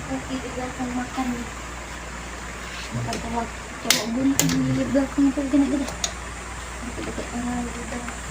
kopi di belakang makan nih. Makan tawar. Coba bunting di belakang itu gini-gini. Dekat-dekat orang di belakang.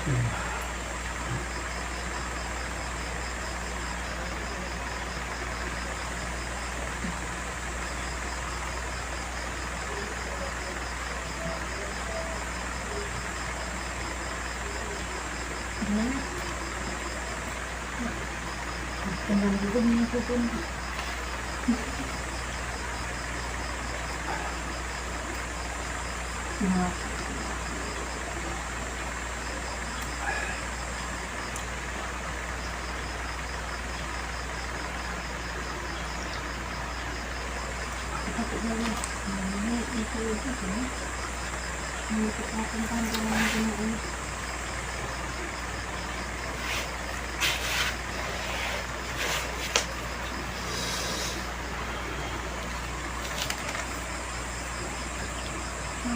Tinggal juga nih aku pun. Nah, kita lagi. Ini itu ya. Ini kita tentang ini.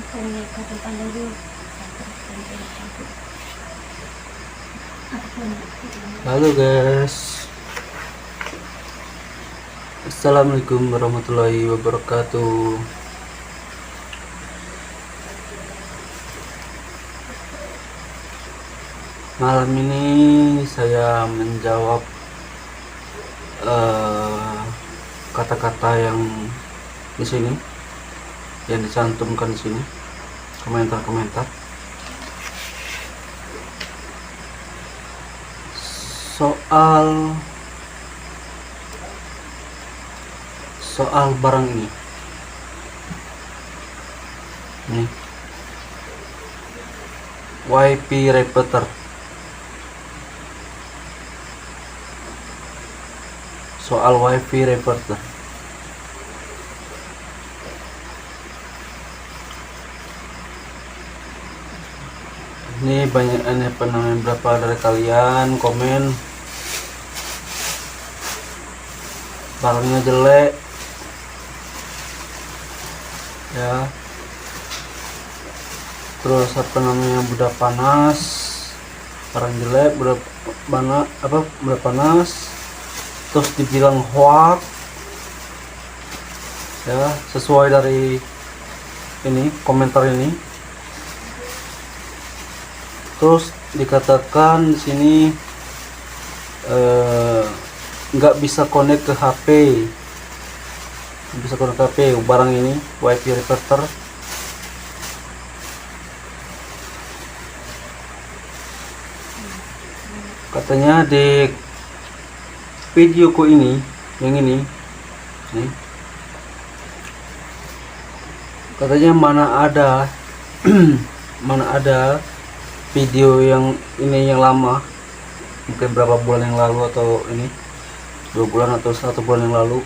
Ini kita tentang dulu. Halo guys, assalamualaikum warahmatullahi wabarakatuh. Malam ini saya menjawab kata-kata yang di sini, yang dicantumkan di sini, komentar-komentar soal barang ini. Nih, WiFi repeater. Soal WiFi repeater. Ini banyak berapa dari kalian komen barangnya jelek ya, terus udah panas, barang jelek udah panas, terus dibilang hoax ya, sesuai dari ini komentar ini. Terus dikatakan di sini nggak bisa connect ke HP, barang ini WiFi repeater. Katanya di videoku ini, yang ini nih, katanya mana ada mana ada video yang ini yang lama, mungkin berapa bulan yang lalu, atau ini 2 bulan atau 1 bulan yang lalu,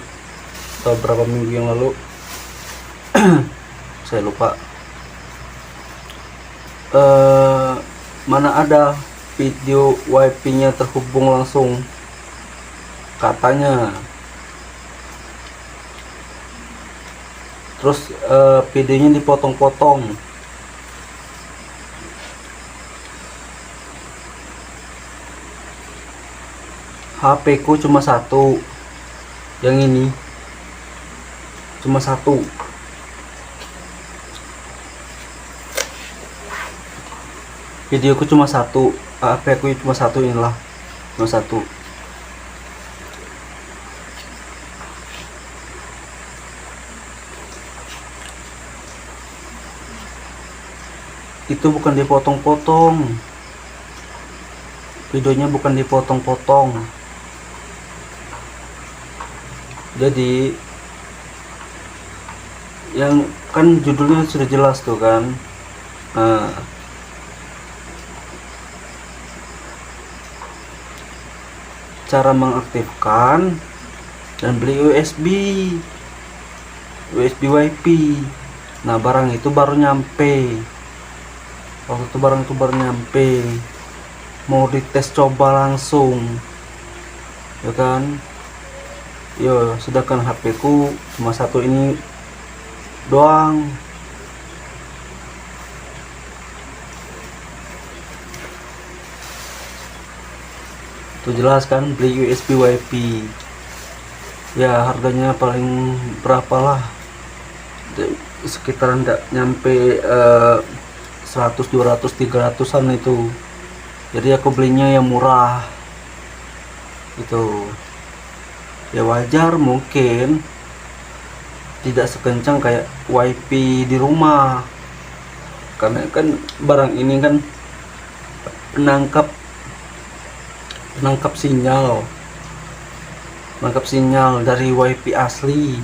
atau berapa minggu yang lalu saya lupa. Mana ada video WiFi nya terhubung langsung, katanya. Terus videonya dipotong-potong. HP ku cuma satu, yang ini cuma satu. Videoku cuma satu, HP ku cuma satu, inilah cuma satu. Itu bukan dipotong-potong, videonya bukan dipotong-potong. Jadi yang kan judulnya sudah jelas tuh kan. Cara mengaktifkan dan beli USB WiFi. Nah, barang itu baru nyampe. Waktu itu barang itu baru nyampe, mau dites coba langsung ya kan. Yo, sedangkan HP ku cuma satu ini doang. Tuh jelas kan, beli USB WiFi ya, harganya paling berapalah, sekitaran enggak nyampe 100, 200, 300-an itu jadi aku belinya yang murah gitu. Ya wajar mungkin tidak sekencang kayak wifi di rumah, karena kan barang ini kan penangkap sinyal dari wifi asli,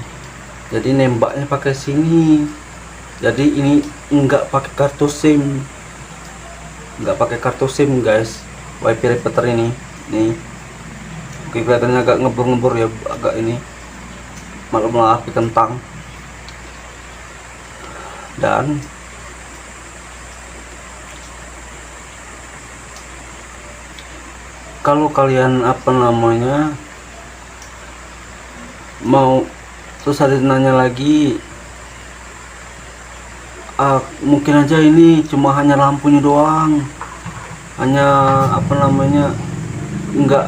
jadi nembaknya pakai sini. Jadi ini enggak pakai kartu SIM, guys, wifi repeater ini. Nih, oke, kelihatannya agak ngebur-ngebur ya, agak ini malah api kentang. Dan kalau kalian mau terus ada nanya lagi, mungkin aja ini cuma hanya lampunya doang, hanya enggak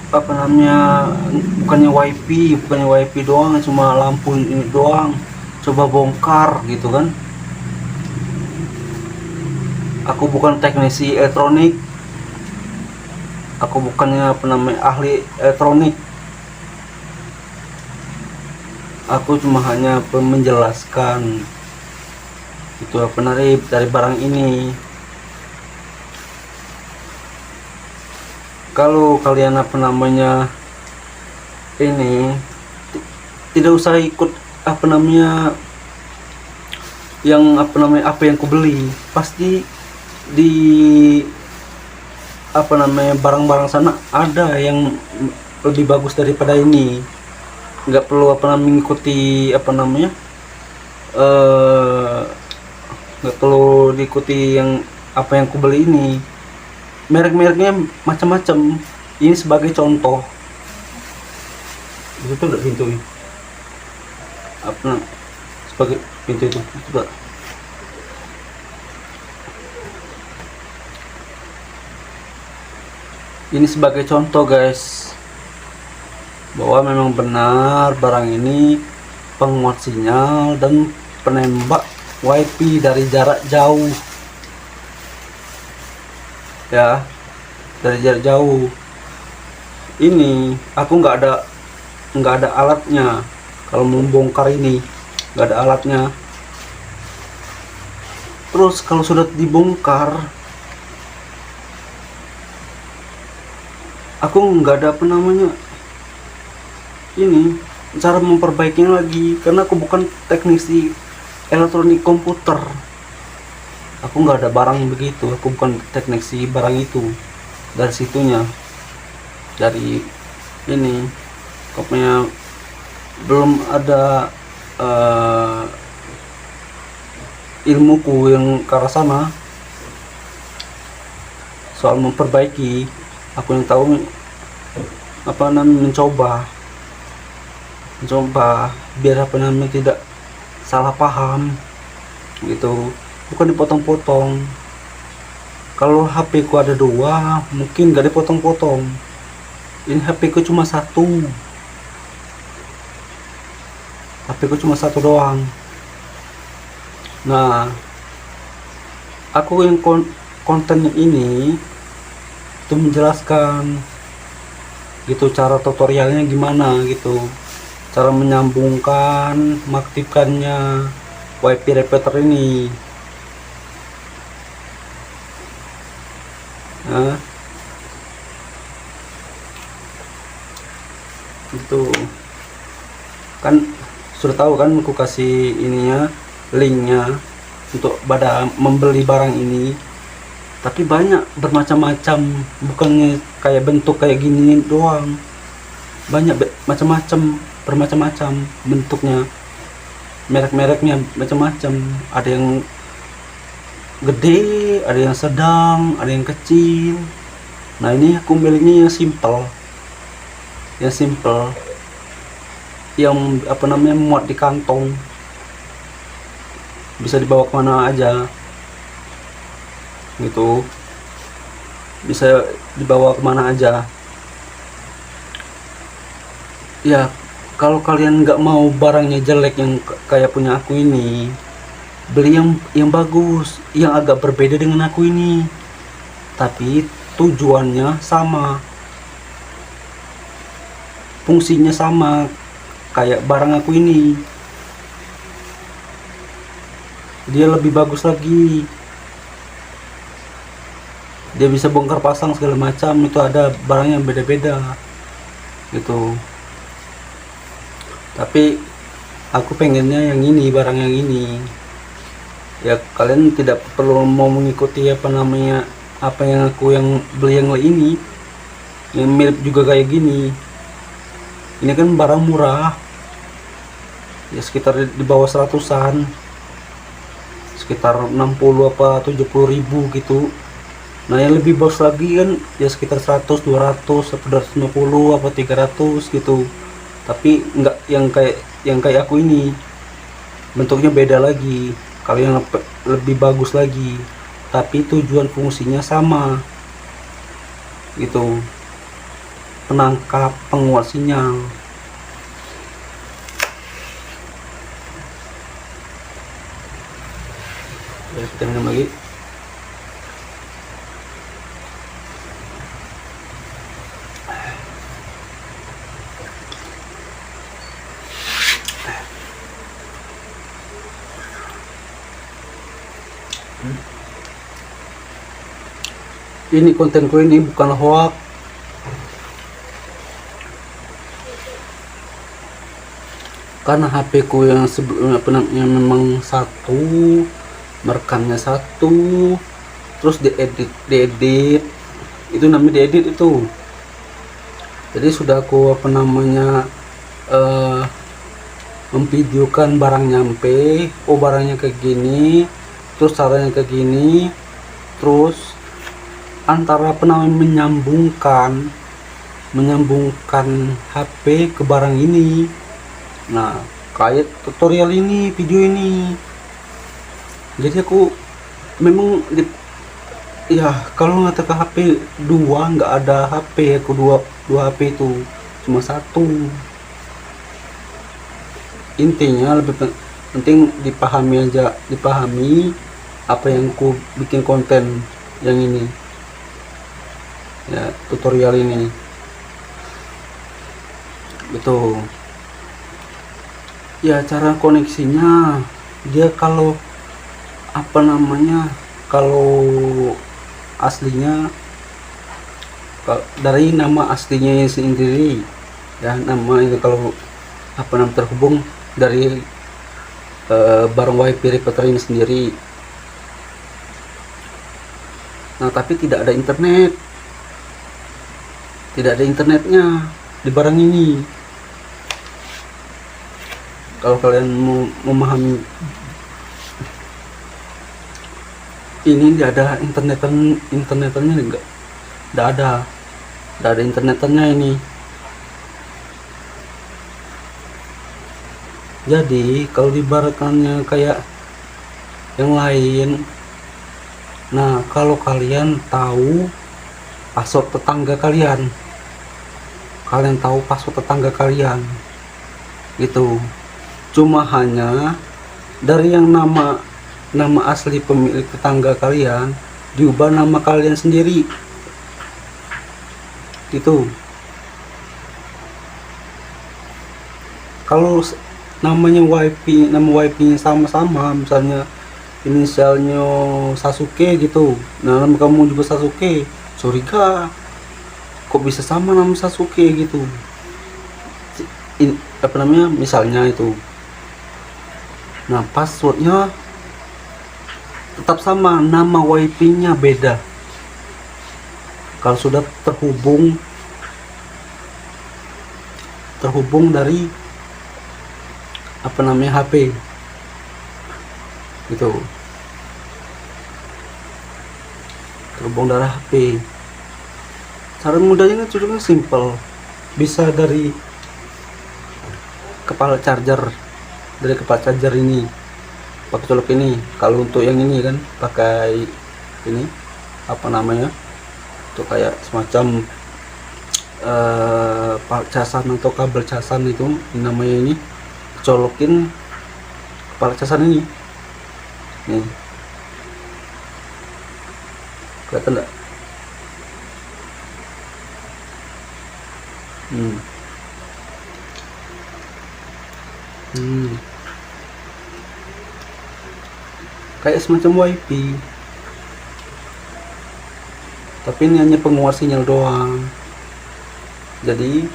bukannya wifi doang, cuma lampu ini doang, coba bongkar gitu kan. Aku bukan teknisi elektronik, aku bukannya ahli elektronik, aku cuma hanya menjelaskan itu dari barang ini. Kalau kalian ini tidak usah ikut yang apa yang ku beli, pasti di barang-barang sana ada yang lebih bagus daripada ini. Nggak perlu mengikuti nggak perlu diikuti yang apa yang ku beli ini. Merek-mereknya macam-macam. Ini sebagai contoh. Itu udah pintu ini. Sebagai pintu itu coba. Ini sebagai contoh, guys, bahwa memang benar barang ini penguat sinyal dan penembak wifi dari jarak jauh ya, dari jarak jauh. Ini aku nggak ada alatnya. Kalau membongkar ini nggak ada alatnya. Terus kalau sudah dibongkar, aku nggak ada ini cara memperbaikinya lagi, karena aku bukan teknisi elektronik komputer. Aku nggak ada barang begitu, aku bukan teknisi barang itu. Dari situnya, dari ini pokoknya belum ada ilmuku yang ke arah sana soal memperbaiki. Aku yang tahu mencoba biar tidak salah paham gitu, bukan dipotong-potong. Kalau HP ku ada 2, mungkin gak dipotong-potong. Ini HP ku cuma 1, doang. Nah, aku yang konten ini itu menjelaskan gitu cara tutorialnya gimana gitu, cara menyambungkan, mengaktifkannya wifi repeater ini. Nah, itu kan sudah tahu kan, aku kasih ininya, linknya untuk pada membeli barang ini. Tapi banyak bermacam-macam, bukannya kayak bentuk kayak gini doang, banyak bermacam-macam bentuknya, merek-mereknya macam-macam. Ada yang gede, ada yang sedang, ada yang kecil. Nah, ini aku belinya yang simple, yang muat di kantong, bisa dibawa kemana aja gitu, bisa dibawa kemana aja ya. Kalau kalian nggak mau barangnya jelek yang kayak punya aku ini, beli yang bagus, yang agak berbeda dengan aku ini, tapi tujuannya sama, fungsinya sama kayak barang aku ini. Dia lebih bagus lagi, dia bisa bongkar pasang segala macam, itu ada barang yang beda-beda gitu. Tapi aku pengennya yang ini, barang yang ini. Ya kalian tidak perlu mau mengikuti apa namanya, apa yang aku yang beli yang ini, yang mirip juga kayak gini. Ini kan barang murah, ya sekitar di bawah 100-an, sekitar 60 apa 70 ribu gitu. Nah yang lebih bagus lagi kan ya sekitar 100, 200, 250 apa 300 gitu. Tapi enggak yang kayak aku ini, bentuknya beda lagi. Kalau yang lebih bagus lagi, tapi tujuan fungsinya sama gitu, penangkap, penguat sinyal. Ya, kita minum lagi. Ini kontenku ini bukan hoax, karena HP ku yang sebelumnya yang memang satu, merekamnya satu, terus diedit itu namanya diedit itu. Jadi sudah aku apa namanya memvideokan barang nyampe, oh barangnya kayak gini, terus caranya kayak gini, terus antara apa namanya menyambungkan HP ke barang ini. Nah kayak tutorial ini, video ini. Jadi aku memang ya kalau nggak ke HP dua, nggak ada HP aku dua HP itu, cuma satu. Intinya lebih penting dipahami aja, dipahami apa yang ku bikin konten yang ini ya, tutorial ini gitu ya. Cara koneksinya dia kalau apa namanya, kalau aslinya dari nama aslinya sendiri ya, nama itu kalau apa namanya terhubung dari barang wifi router ini sendiri. Nah tapi tidak ada internet, tidak ada internetnya di barang ini. Kalau kalian mau memahami ini, tidak ada internetannya, enggak ada internetannya ini. Jadi kalau diibaratkannya kayak yang lain, nah kalau kalian tahu password tetangga kalian, tahu password tetangga kalian gitu, cuma hanya dari yang nama asli pemilik tetangga kalian diubah nama kalian sendiri gitu. Kalau namanya nama wifi sama-sama, misalnya inisialnya Sasuke gitu, nah nama kamu juga Sasuke, curiga kok bisa sama nama Sasuke gitu. Apa namanya, misalnya itu, nah passwordnya tetap sama, nama wifi nya beda. Kalau sudah terhubung dari apa namanya HP gitu, terhubung dari HP. Cara mudahnya cuma simple, bisa dari kepala charger ini pakai colok ini. Kalau untuk yang ini kan pakai ini apa namanya, itu kayak semacam casan atau kabel casan, itu namanya ini, colokin kepala casan ini nih, kelihatan enggak? Hmm. Hmm. Kayak semacam wifi, tapi ini hanya penguat sinyal doang. Jadi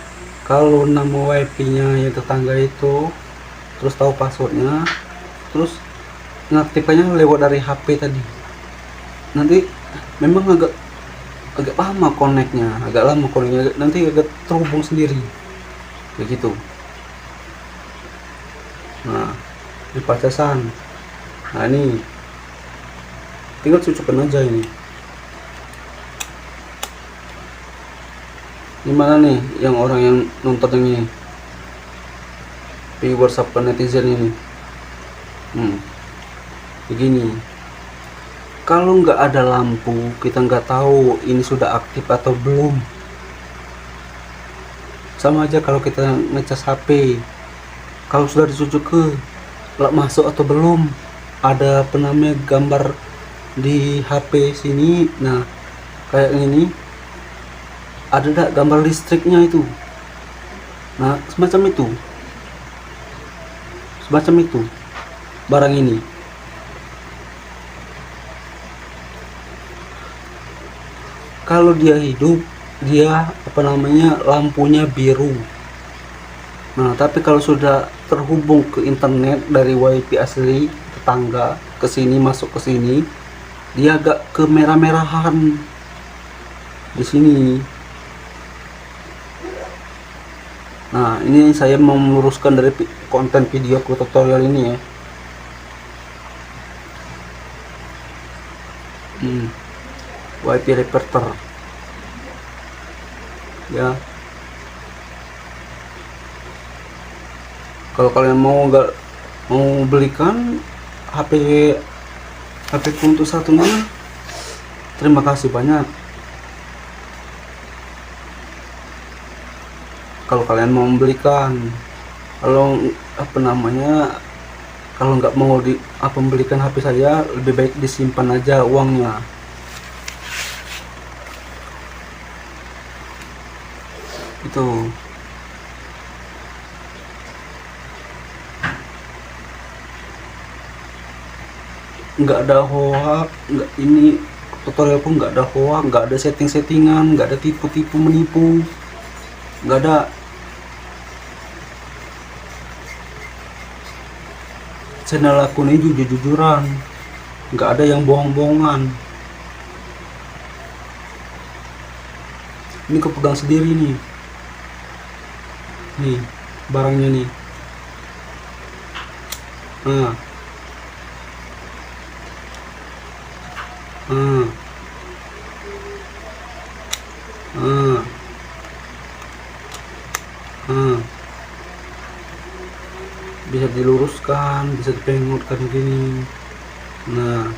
kalau nama wifi-nya yang tetangga itu terus tahu passwordnya, terus ngaktifkannya lewat dari HP tadi, nanti memang agak agak lama connectnya, nanti agak terhubung sendiri kayak gitu. Nah, di pacasan, nah ini tinggal cucukkan aja ini. Gimana nih yang orang yang nonton ini, di WhatsApp netizen ini? Begini, kalau nggak ada lampu kita nggak tahu ini sudah aktif atau belum. Sama aja kalau kita ngecas HP, kalau sudah dicucuk ke masuk atau belum, ada apa namanya gambar di HP sini, nah kayak ini ada gak gambar listriknya itu, nah semacam itu barang ini. Kalau dia hidup, dia apa namanya lampunya biru. Nah tapi kalau sudah terhubung ke internet dari wifi asli tetangga ke sini, masuk ke sini, dia agak kemerah-merahan di sini. Nah ini saya mau meluruskan dari konten video tutorial ini ya. Wifi repeater ya. Kalau kalian mau belikan HP untuk satunya, terima kasih banyak. Kalau kalian mau membelikan, kalau apa namanya, kalau nggak mau membelikan HP saya, lebih baik disimpan aja uangnya. Itu nggak ada hoax, nggak, ini tutorial pun nggak ada hoax, nggak ada settingan, nggak ada tipu-tipu menipu, nggak ada. Channel aku ini jujur-jujuran, nggak ada yang bohong-bohongan. Ini aku pegang sendiri nih barangnya nih. Nah, bisa diluruskan, bisa dipengutkan gini. Nah,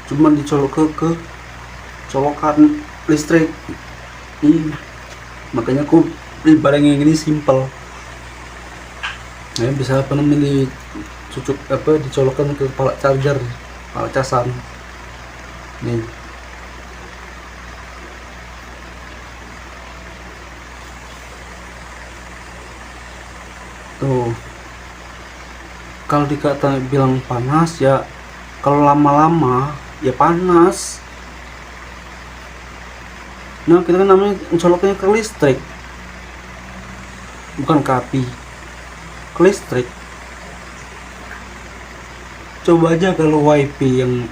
cuman dicolok ke colokan listrik. Makanya aku beli barang yang ini simple. Nah, bisa apa namanya dicolokkan ke kepala charger, kepala casan. Nih. Tuh. Kalau dikata bilang panas ya, kalau lama-lama ya panas. Nah kita kan namanya coloknya ke listrik, bukan ke api, ke listrik. Coba aja kalau wifi yang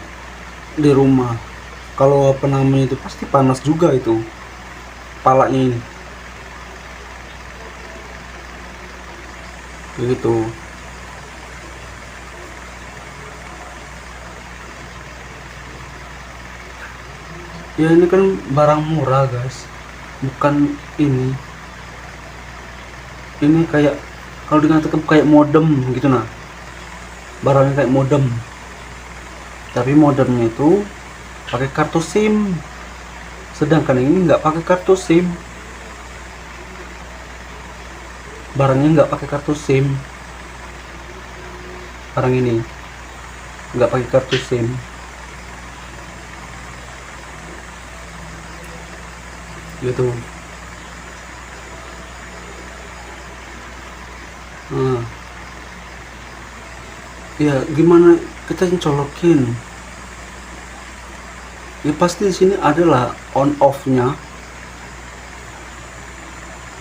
di rumah, kalau apa namanya itu pasti panas juga itu kepalanya ini. Begitu. Ya ini kan barang murah guys, bukan ini kayak kalau dikatakan kayak modem gitu. Nah barangnya kayak modem, tapi modemnya itu pakai kartu SIM, sedangkan ini nggak pakai kartu SIM. Barangnya nggak pakai kartu SIM, barang ini nggak pakai kartu SIM. Gitu. Ya gimana kita yang colokin? Ya pasti di sini adalah on off-nya,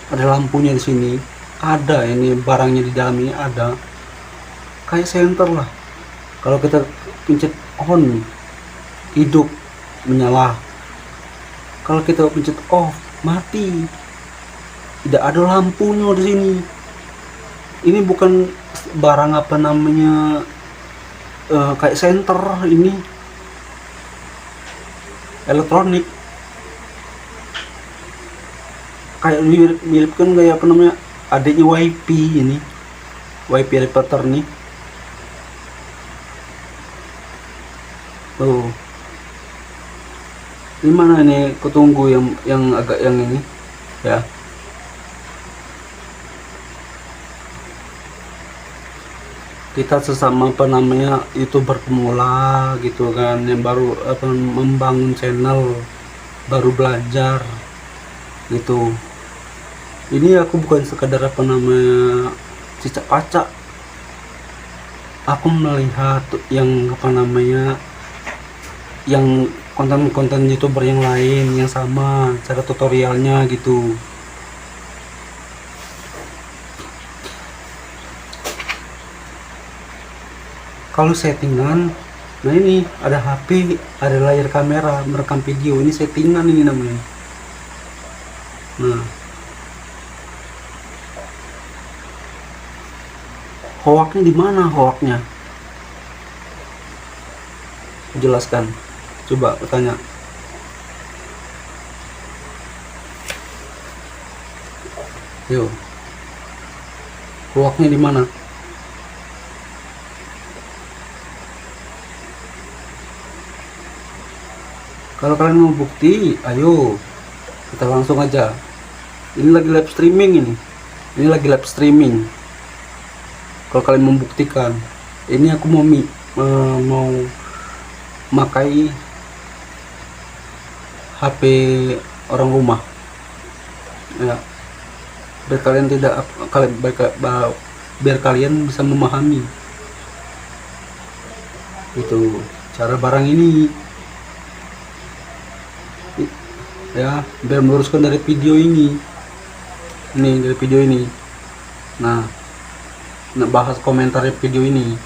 ada lampunya di sini, ada ini barangnya di dalam ini ada, kayak senter lah. Kalau kita pencet on, hidup, menyala. Kalau kita pencet off, mati. Tidak ada lampunya di sini. Ini bukan barang apa namanya, kayak senter, ini elektronik. Kayak mirip kan kayak apa namanya, adanya WiFi ini, WiFi repeater nih. Tuh. Ini mana ini? Kutunggu yang agak yang ini ya. Kita sesama apa namanya YouTuber pemula gitu kan, yang baru apa membangun channel, baru belajar gitu. Ini aku bukan sekadar apa namanya cicak acak. Aku melihat yang apa namanya, yang konten-konten YouTuber yang lain yang sama cara tutorialnya gitu. Kalau settingan, nah ini ada HP, ada layar kamera merekam video, ini settingan ini namanya. Nah, hoaknya di mana hoaknya? Jelaskan, coba bertanya. Yo, hoaknya di mana? Kalau kalian mau bukti, ayo kita langsung aja. Ini lagi live streaming ini. Ini lagi live streaming. Kalau kalian membuktikan, ini aku mau makai HP orang rumah. Ya, biar kalian tidak biar kalian bisa memahami. Itu cara barang ini. Ya, biar meluruskan dari video ini dari video ini. Nah, bahas komentar video ini.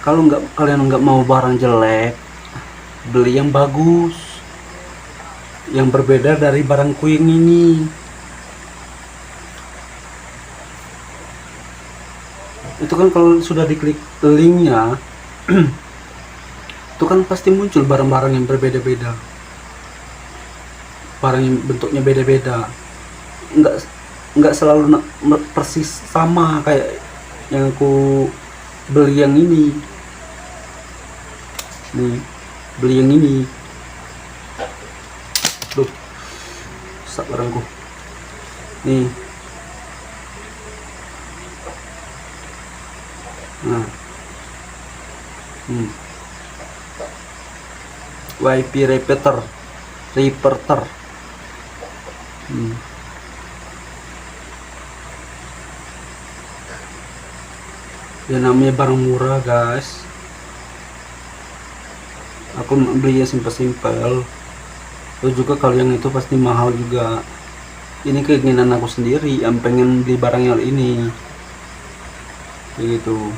Kalau kalian nggak mau barang jelek, beli yang bagus, yang berbeda dari barangku yang ini. Itu kan kalau sudah diklik linknya itu kan pasti muncul barang-barang yang berbeda-beda, barang yang bentuknya beda-beda, nggak selalu persis sama kayak yang aku beli yang ini nih, beli yang ini. Duh, rusak barangku nih. Nah, WiFi repeater. Ya namanya barang murah guys, aku beli ya simpel-simpel. Itu juga kalau yang itu pasti mahal juga. Ini keinginan aku sendiri yang pengen beli barang yang ini begitu.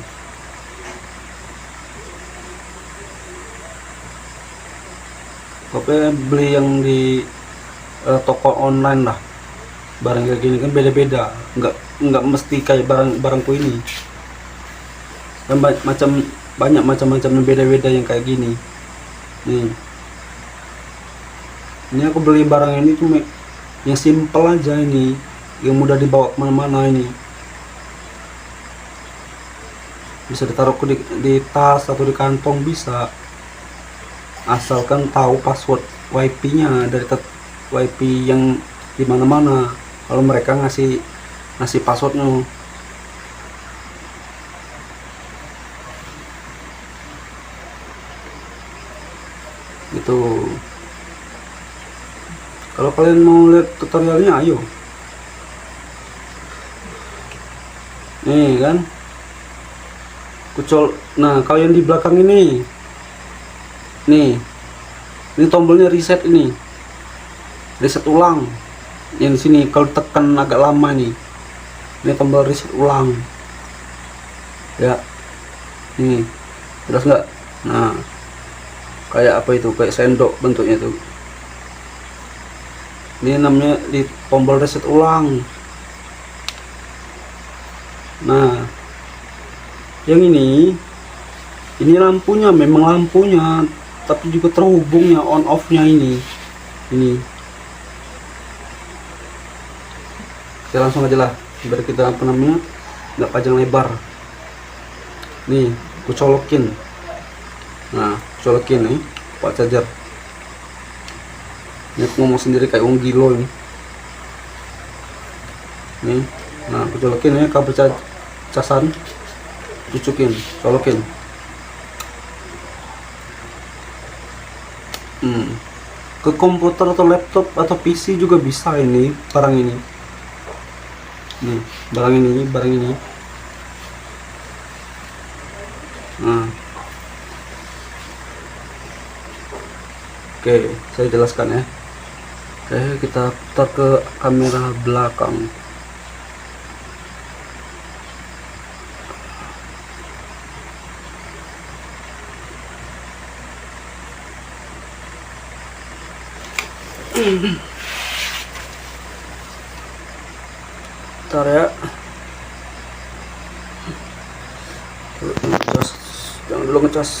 Pokoknya beli yang di toko online lah. Barang kayak gini kan beda-beda, nggak mesti kayak barangku ini. Dan banyak macam-macam beda-beda yang kayak gini. Ini aku beli barang ini cuma yang simple aja ini, yang mudah dibawa kemana-mana ini. Bisa ditaruh di tas atau di kantong bisa. Asalkan tahu password WiFi-nya dari WiFi yang di mana-mana. Kalau mereka ngasih passwordnya. Gitu. Kalau kalian mau lihat tutorialnya, ayo. Nih kan. Nah, kalau yang di belakang ini. Nih. Ini tombolnya reset ini. Reset ulang. Yang sini kalau tekan agak lama nih. Ini tombol reset ulang. Ya. Nih. Jelas nggak? Nah. Kayak apa itu? Kayak sendok bentuknya tuh. Ini namanya di tombol reset ulang. Nah, yang ini lampunya, memang lampunya, tapi juga terhubungnya on off-nya ini. Kita langsung aja lah, biar kita apa namanya nggak panjang lebar. Nih, aku colokin. Nah, colokin nih, Pak charger. Ini aku ngomong sendiri kayak orang gilo ini. Nih, nah aku colokin ya kabel casan, cucukin, colokin. Ke komputer atau laptop atau PC juga bisa ini barang ini. Nih, barang ini. Nah. Oke, saya jelaskan ya. Oke, kita putar ke kamera belakang. Bentar ya. Jangan dulu ngecas.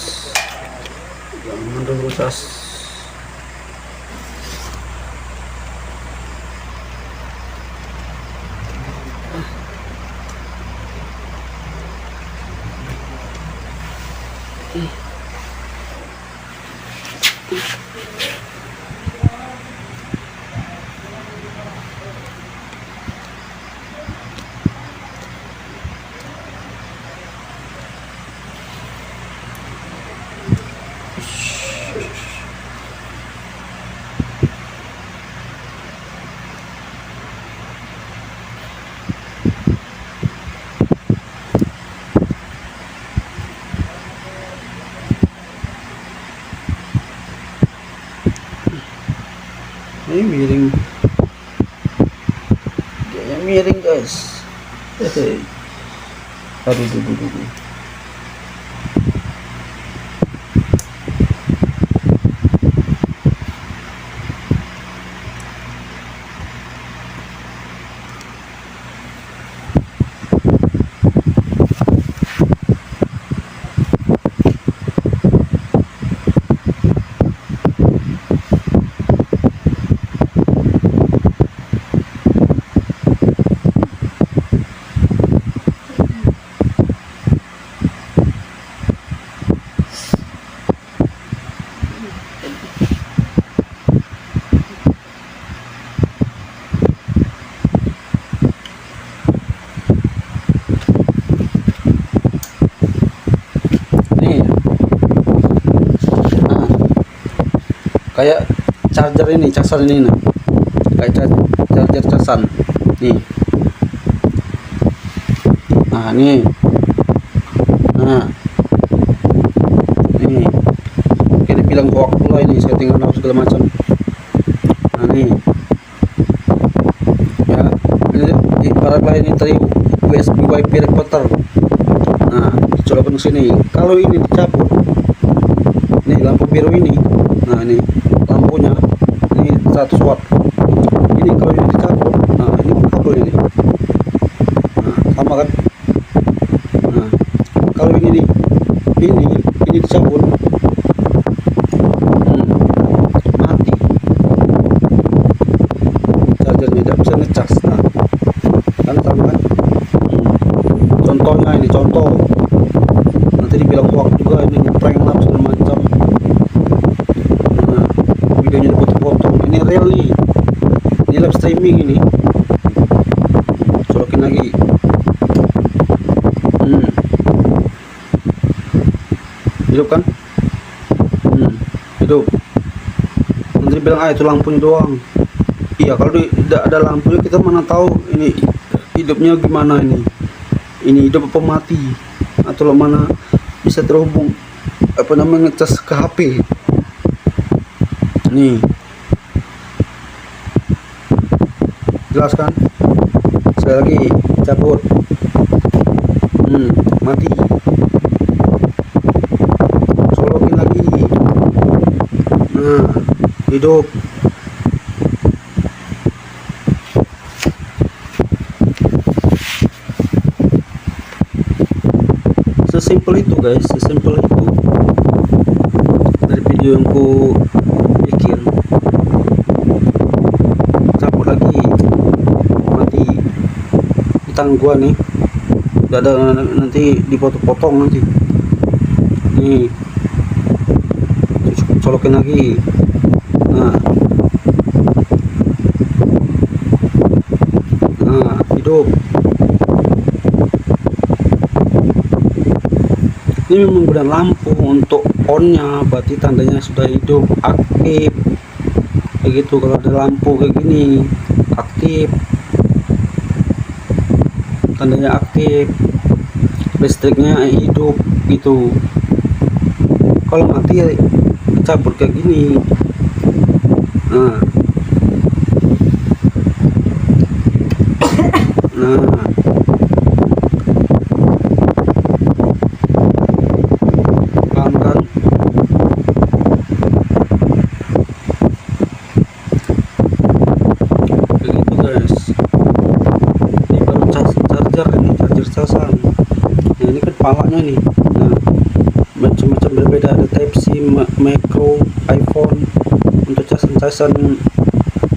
Ini miring, kayaknya miring guys. Hehe. Aduh. Kayak charger ini, casan ini nah. Kayak charger casan nih. Nah, nih. Nah. Nih. Oke, dibilang hoax pula ini, settingan apa segala macam. Nah, nih. Ya, ini ibarat lain ini tadi USB WiFi recorder. Nah, colokin sini. Kalau ini dicabut, nih lampu biru ini. Nah, ini lampunya ini 100 watt. Ini kalau ini dicabut, nah ini kabelnya nih. Nah, sama kan? Nah, kalau ini dicabut, mati. Chargernya tidak bisa ngecas. Nah, kan sama kan? Contohnya ini contoh. Nanti dibilang hoax juga, ini prank lah segala macam. Videonya dipoto, ini real nih, ini live streaming ini. Colokin lagi. Hidup kan? Hidup. Nanti bilang itu lampunya doang. Iya, kalau tidak ada lampunya kita mana tahu ini hidupnya gimana ini. ini hidup apa mati, atau mana bisa terhubung apa namanya ngecas ke HP. Nih, jelas kan? Sekali lagi cabut, mati, solokin lagi, nah hidup. Sesimpel itu guys, sesimpel itu dari video yang ku bikin. Cabut lagi, mati. Utang gua nih gak ada, nanti dipotong-potong nanti. Nih, colokin lagi. Nah, hidup. Ini menggunakan lampu untuk on-nya, berarti tandanya sudah hidup, aktif. Kayak gitu, kalau ada lampu kayak gini aktif, tandanya aktif, listriknya hidup gitu. Kalau mati ya cabut kayak gini. Nah, paham kan? Begitu guys. Ini baru charger, ini charger casan. Nah, ini kan palanya nih. Nah, macam-macam berbeda, ada Type C, micro, iPhone, untuk casan-casan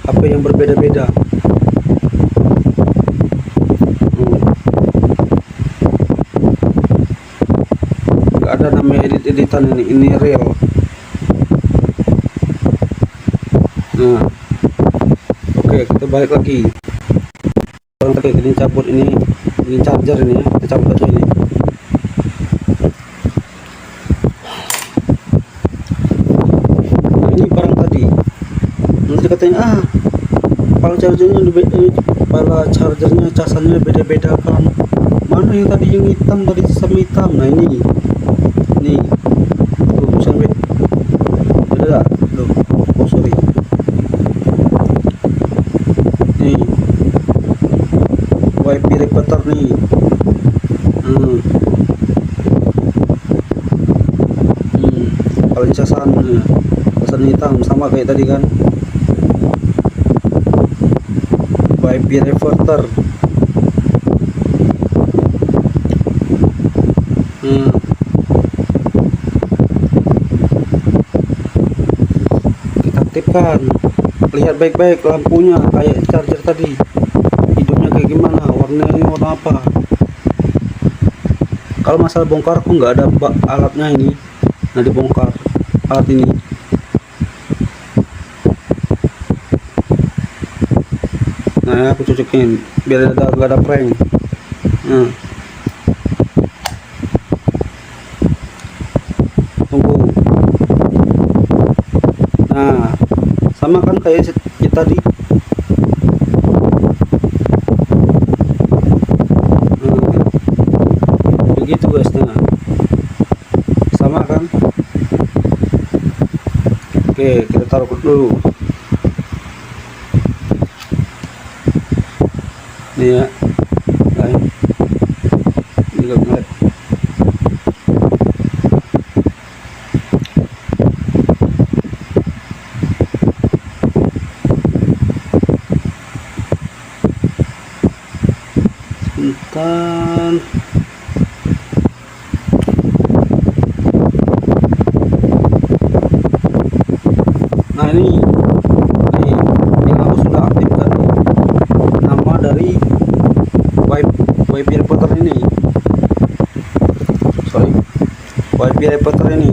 HP yang berbeda-beda. Gak ada namanya edit-editan, ini real. Nah, oke, kita balik lagi. Oke, ini cabut, ini charger ini ya, kita cabut aja ini. Nah, ini barang tadi. Nanti katanya kepala chargernya casannya beda-beda kan. Mana yang tadi yang hitam, tadi sistem hitam. Nah ini tuh sampai beda tuh. Oh sorry, nih WiFi repeater nih. Kalau casan hitam sama kayak tadi kan, WiFi repeater. Kita aktifkan, lihat baik-baik lampunya kayak charger tadi, hidupnya kayak gimana, warnanya warna apa. Kalau masalah bongkar aku nggak ada alatnya ini. Nah, dibongkar alat ini. Nah, aku cocokin biar nggak ada prank. Tunggu. Nah, sama kan kayak tadi. Begitu guys. Nah, sama kan. Oke, kita taruh dulu. Nih ya, ini gak ngeliat. Sebentar. Nah ini aku sudah aktifkan nama dari WiFi repeater ini. Sorry, WiFi repeater ini.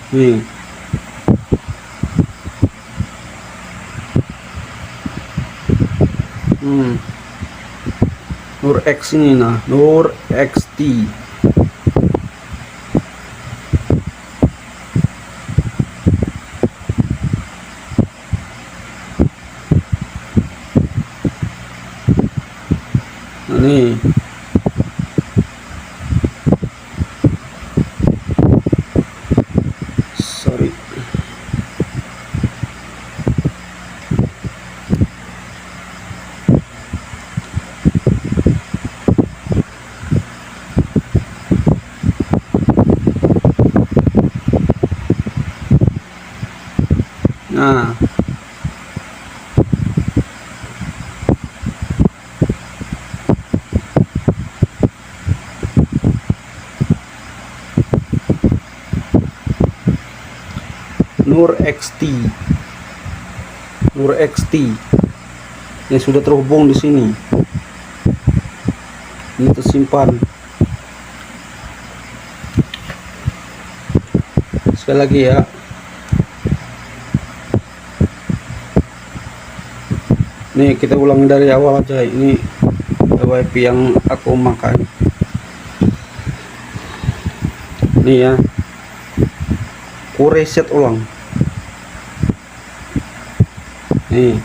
Nih. Nur X ini, nah Nur XT. Nih. Sorry. Nah, Nur XT yang sudah terhubung di sini. Ini tersimpan. Sekali lagi ya. Nih kita ulangi dari awal aja. Ini WiFi yang aku makan. Nih ya. Ku reset ulang. Nih.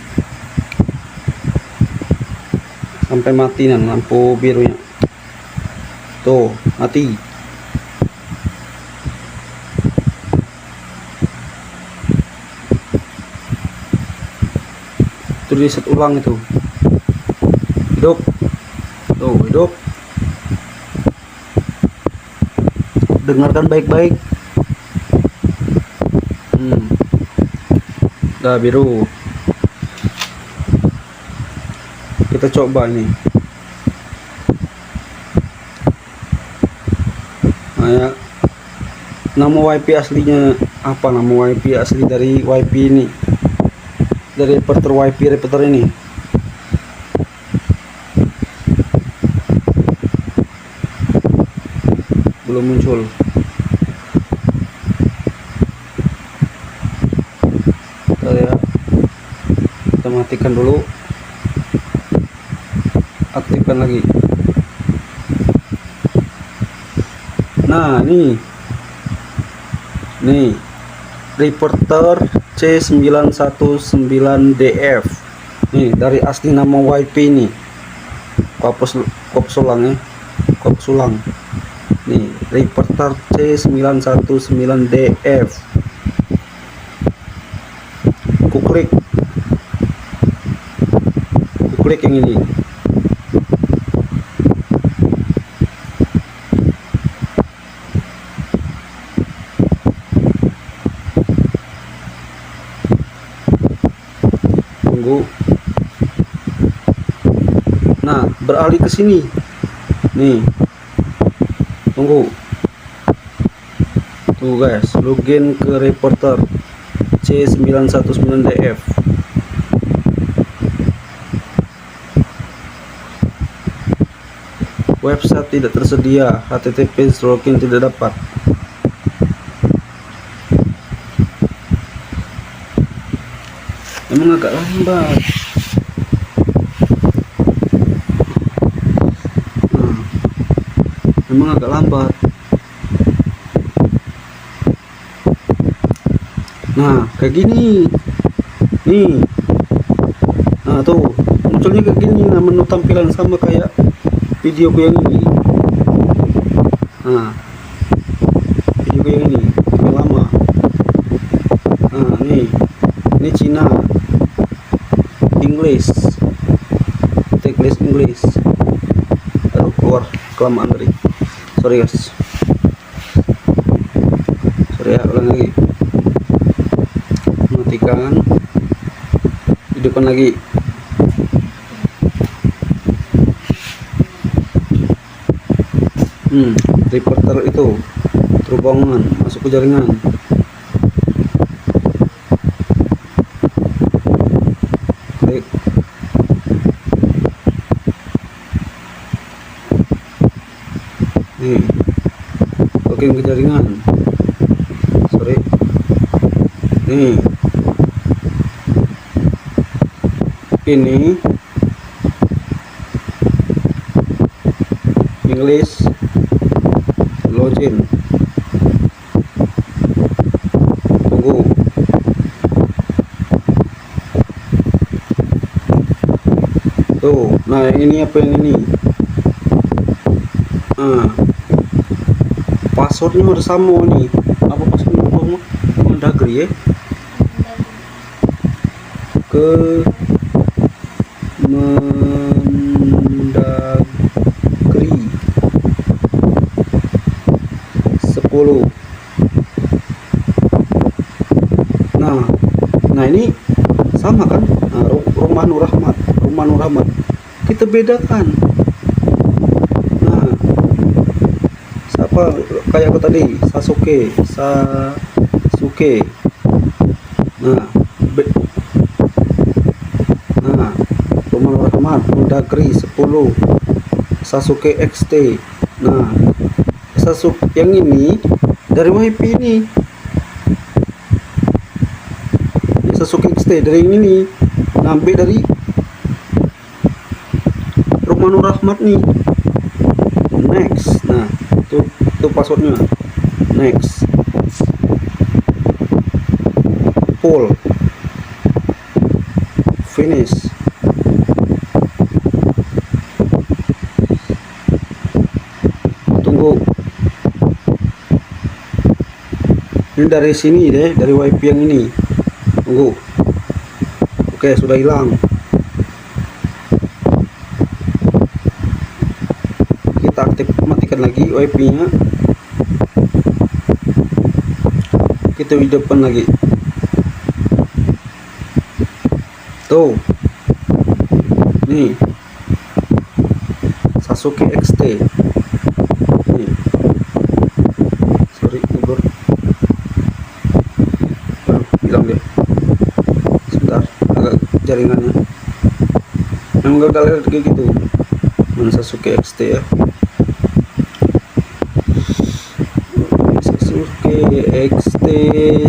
Sampai mati nih lampu birunya. Tuh, mati. Itu reset ulang itu. Hidup. Tuh, hidup. Dengarkan baik-baik. Udah biru. Kita coba ini. Nah ya, nama WiFi aslinya apa? Nama WiFi asli dari WiFi ini, dari repeater WiFi repeater ini. Belum muncul. Bentar ya, kita matikan dulu, aktifkan lagi. Nah nih repeater C919DF nih, dari asli nama WiFi ini. Kopsulang ya, kopsulang nih, repeater C919DF. Klik yang ini. Tunggu. Nah, beralih ke sini. Nih. Tunggu. Tuh guys, login ke repeater C919DF. Website tidak tersedia, HTTP login tidak dapat. Emang agak lambat. Emang agak lambat. Nah, kayak gini. Nih. Nah, tuh, munculnya kayak gini. Nah, menu tampilan sama kayak videoku yang ini. Nah, videoku yang ini yang lama. Nah, ini Cina, English, English, English. Aduh, keluar kelamaan tadi. Sorry guys. Sorry ya, ulang lagi. Matikan. Hidupkan lagi. Repeater itu terhubungan masuk ke jaringan. Klik. Nih, login ke jaringan. Sorry. Nih, ini English login. Tunggu. Tuh, nah yang ini apa yang ini? Nah, passwordnya harus sama nih. Apa passwordnya kamu? Mendagri ya? Ke Mendagri 10. Nah ini sama kan? Nah, Rumah Nur Rahmat kita bedakan. Nah, siapa kayak aku tadi, Sasuke. Nah, nah, Rumah Nur Rahmat Mendagri 10 Sasuke XT. Nah, Sasuke yang ini dari WP ini, Sasuke XT dari ini ngambil dari Rumah Nur Rahmat nih. Next. Nah, itu passwordnya. Next. Full. Finish. Tunggu. Ini dari sini deh, dari WP yang ini. Tunggu. Oke, sudah hilang. Kita matikan lagi WP-nya. Kita hidupkan lagi. Tuh. Nih. Sasuke XT. Nih. Sorry, tidur. Hilang deh. Sebentar, agak jaringannya. Yang gagal kayak gitu. Mana Sasuke XT ya?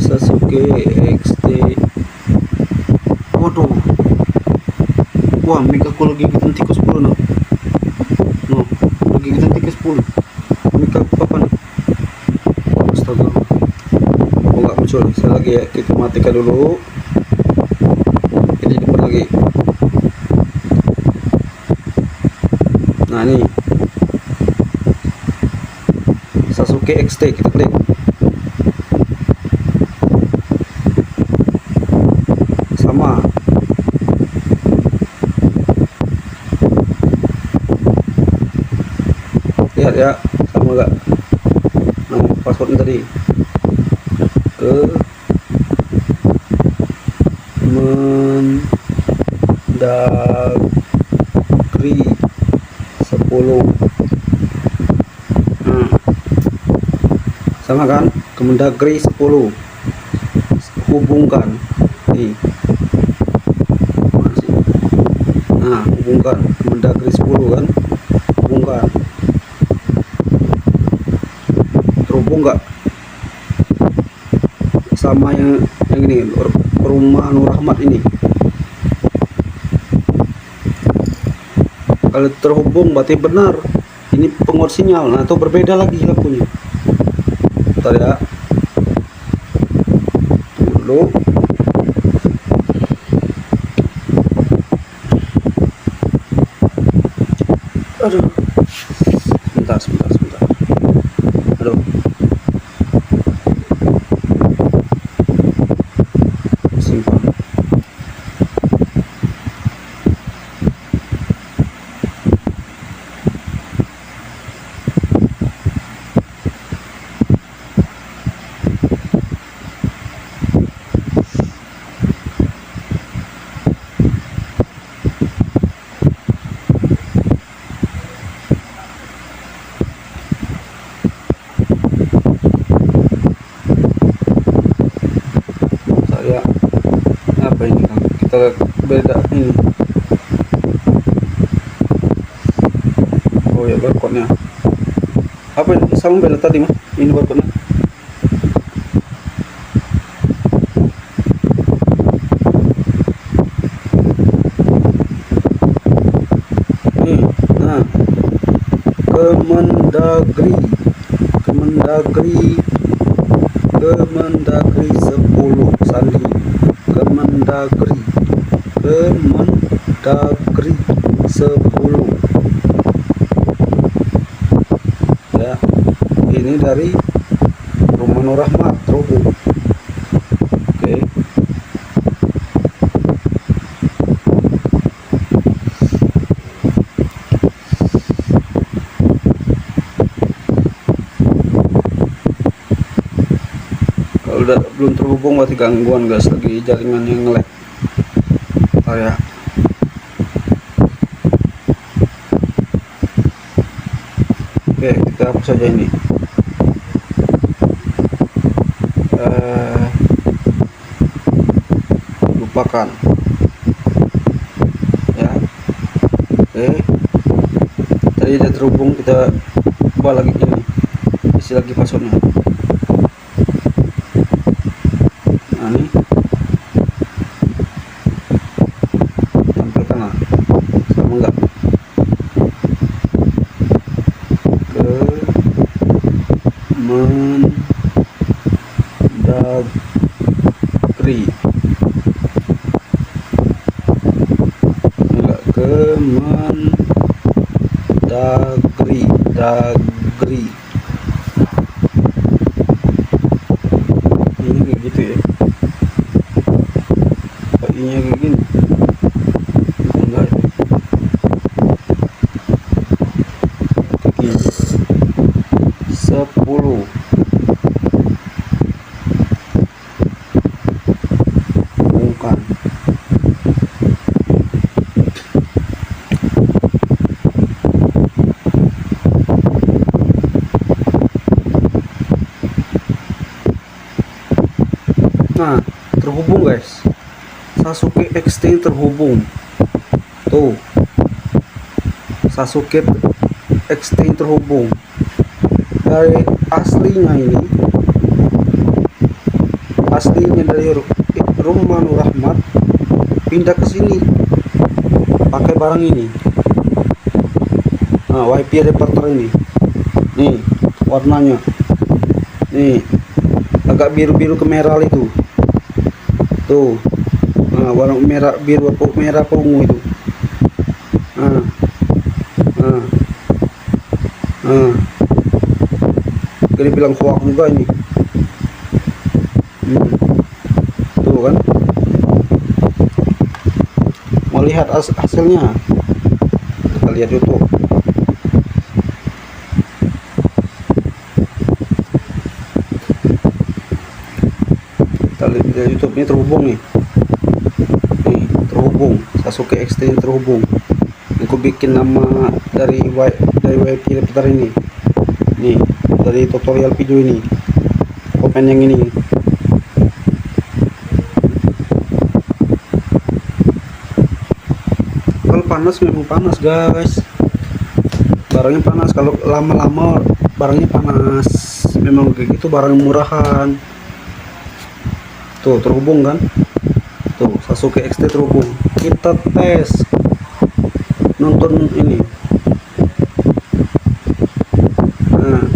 Sasuke XT. Waduh. Wah, mika aku lagi gigitan tikus 10 no. No, lagi gigitan tikus 10. Mika apa nih? Astaga. Oh, nggak muncul. Saya lagi ya, kita matikan dulu. Ini depan lagi. Nah, ini Sasuke XT, kita klik. Sama. Lihat ya, sama enggak? Nama passwordnya tadi. Ke Mendagri 10. Sama kan? Kemendagri 10. Hubungkan. Nih. Nah, hubungkan Kemendagri 10 kan? Hubungkan. Terhubung nggak? Sama yang ini, Rumah Nur Rahmat ini. Kalau terhubung berarti benar. Ini penguat sinyal. Nah, itu berbeda lagi lakunya. Bentar ya. Tunggu dulu. Aduh. Sebentar. Aduh. Simpan. Saya apa ini kan? Kita beda ini. Oh ya, barcode-nya. Apa ini? Sama beda tadi mah. Ini barcode-nya. Nih, nah. Kemendagri 10 Sandi. Kemendagri 10. dari rumah Nur Rahmat terhubung. Oke. Kalau udah belum terhubung berarti gangguan guys, lagi jaringan yang nge-lag. Bentar ya. Oke, kita hapus saja ini. Lupakan ya. Oke, tadi udah terhubung, kita ubah lagi ini, isi lagi passwordnya. Nah ini tampilkan lah sama enggak ke Mendagri, enggak ke Dagri ini kayak gitu ya, ini kayak gini enggak ya? Kayak gini 10 hubungkan. Nah, terhubung guys. Sasuke X-Tank terhubung. Tuh. Sasuke X-Tank terhubung. Dari aslinya dari rumah Nur Rahmat pindah ke sini pakai barang ini. Nah, wifi reporter ini. Nih, warnanya. Nih, agak biru-biru ke merah itu. Tuh. Nah, warna merah biru apa merah apa ungu itu. Nah. Nah. Nah. Jadi bilang hoax juga ini. Tuh kan. Mau lihat hasilnya. Kita lihat YouTube. Kita lihat YouTube ini terhubung nih. Nih, terhubung. Sasuke X-Tank terhubung. Aku bikin nama dari WP reporter ini. Nih, dari tutorial video ini. Komen yang ini. Kalau panas memang panas guys. Barangnya panas, kalau lama-lama barangnya panas. Memang kayak gitu, barang murahan. Tuh, terhubung kan? Tuh, Sasuke XT terhubung. Kita tes. Nonton ini. Nah.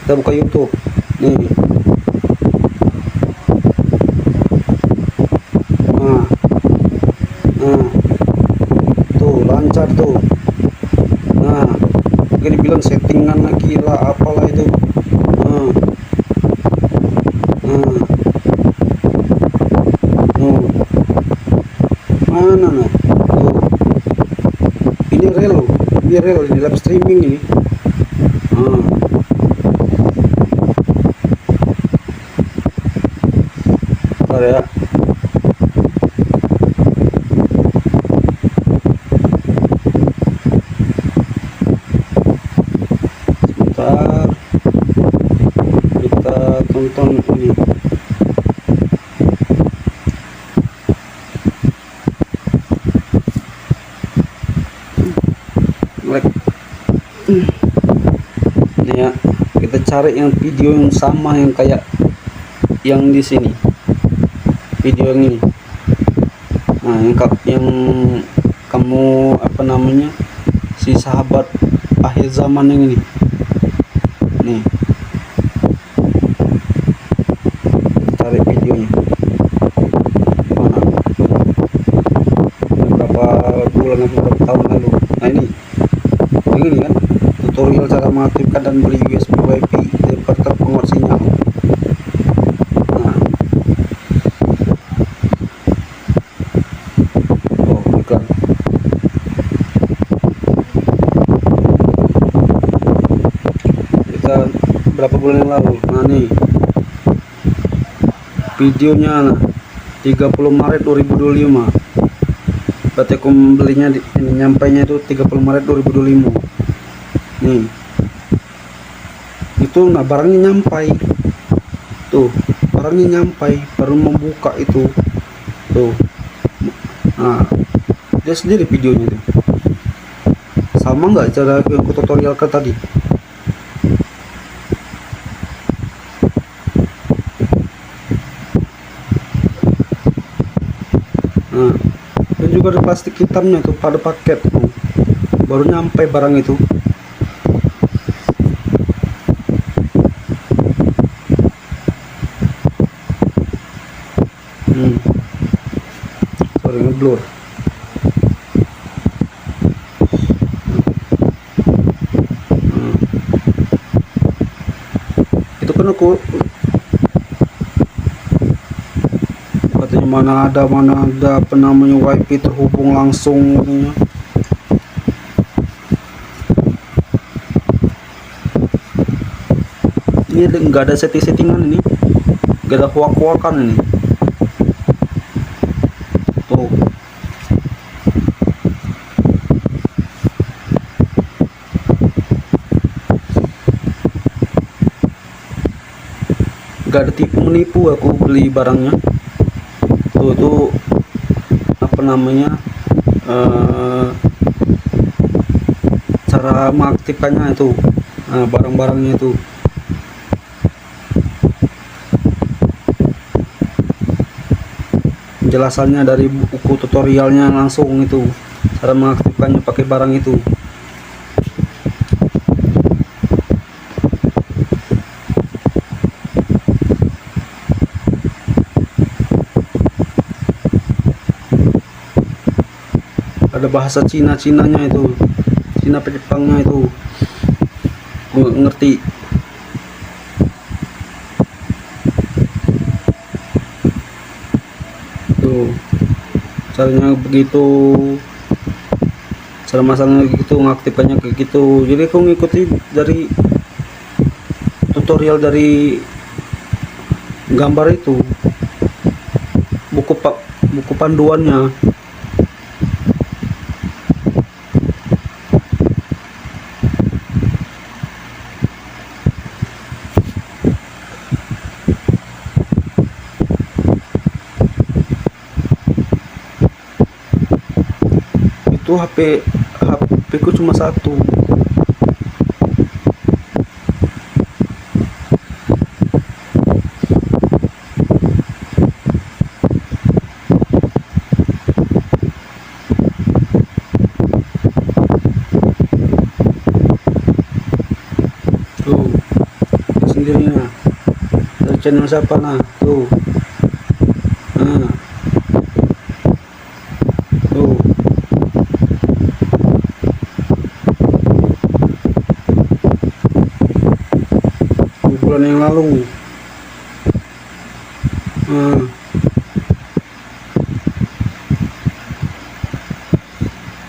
Kita buka YouTube. Nih. Nah. Nah. Tuh, lancar tuh. Nah. Gak dibilang settingan lagi lah, apalah itu. Nah. Nah. Mana nah? Tuh. Ini real ini live streaming ini. Nah. Bentar ya. Sebentar. Kita tonton ini. Ini ya, kita cari yang video yang sama yang kayak yang di sini, video yang ini. Nah, yang kamu apa namanya, si sahabat akhir zaman yang ini. Nih, cari videonya mana, beberapa bulan atau beberapa tahun lalu. Nah ini yang ini kan. mengaktifkan dan beli USB WiFi adapter penguat sinyal. Nah, oh iklan. Kita berapa bulan yang lalu, nah nih videonya, nah 30 Maret 2025. Berarti aku belinya ini nyampainya itu 30 Maret 2025 nih. Itu nah barangnya nyampai tuh, barangnya nyampai, baru membuka itu tuh. Nah dia sendiri videonya tuh, sama nggak cara yang aku tutorialkan tadi? Nah, dan juga ada plastik hitamnya tuh pada paket tuh, baru nyampe barang itu. Sorry ngeblur. Itu kan aku katanya mana ada apa namanya WiFi terhubung langsung katanya. Ini enggak ada settingan ini, enggak ada hoak-hoakan ini tuh. Enggak ada tipu menipu aku beli barangnya tuh. Itu apa namanya, cara mengaktifkannya itu, barang-barangnya itu. Penjelasannya dari buku tutorialnya langsung itu, cara mengaktifkannya pakai barang itu. Ada bahasa Cina-Cinanya itu, Cina Jepangnya itu, gue ngerti. Tuh caranya begitu, cara masangnya gitu, ngaktifkannya kayak gitu. Jadi aku ngikuti dari tutorial dari gambar itu, buku panduannya. Itu HP ku cuma satu. Tuh sendirinya dari channel siapa, nah tuh. Nah tuh bulan yang lalu.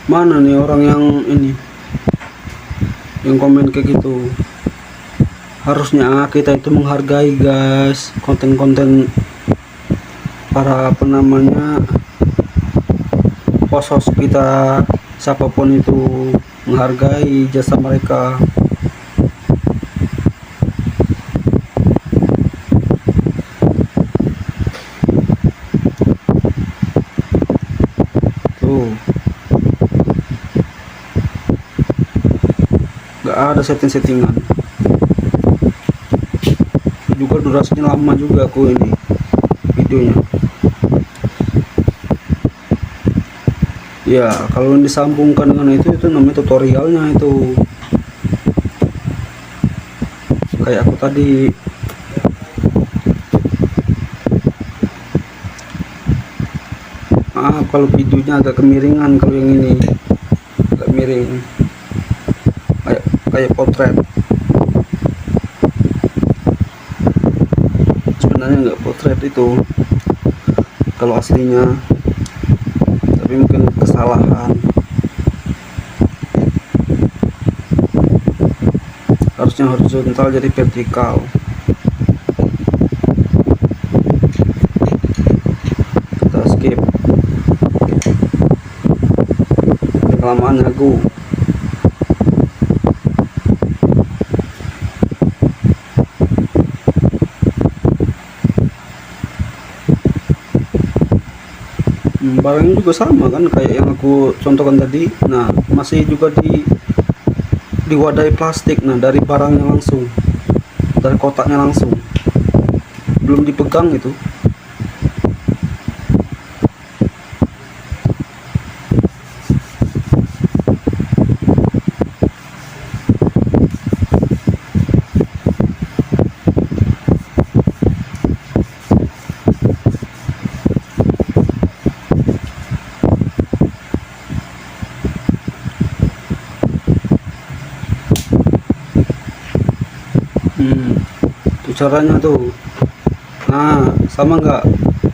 Mana nih orang yang ini yang komen kayak gitu? Harusnya kita itu menghargai guys konten-konten para apa namanya host kita, siapapun itu, menghargai jasa mereka. Tuh nggak ada settingan juga, durasinya lama juga aku ini videonya. Ya kalau disambungkan dengan itu namanya tutorialnya itu. Kayak aku tadi kalau videonya agak kemiringan, kalau yang ini agak miring kayak potret. sebenarnya nggak potret itu kalau aslinya, tapi mungkin kesalahan. Harusnya horizontal jadi vertikal. Kita skip, kelamaan aku. Barangnya juga sama kan kayak yang aku contohkan tadi. Nah, masih juga di wadai plastik. Nah, dari barangnya langsung, dari kotaknya langsung, belum dipegang itu. Itu caranya tuh. Nah, sama nggak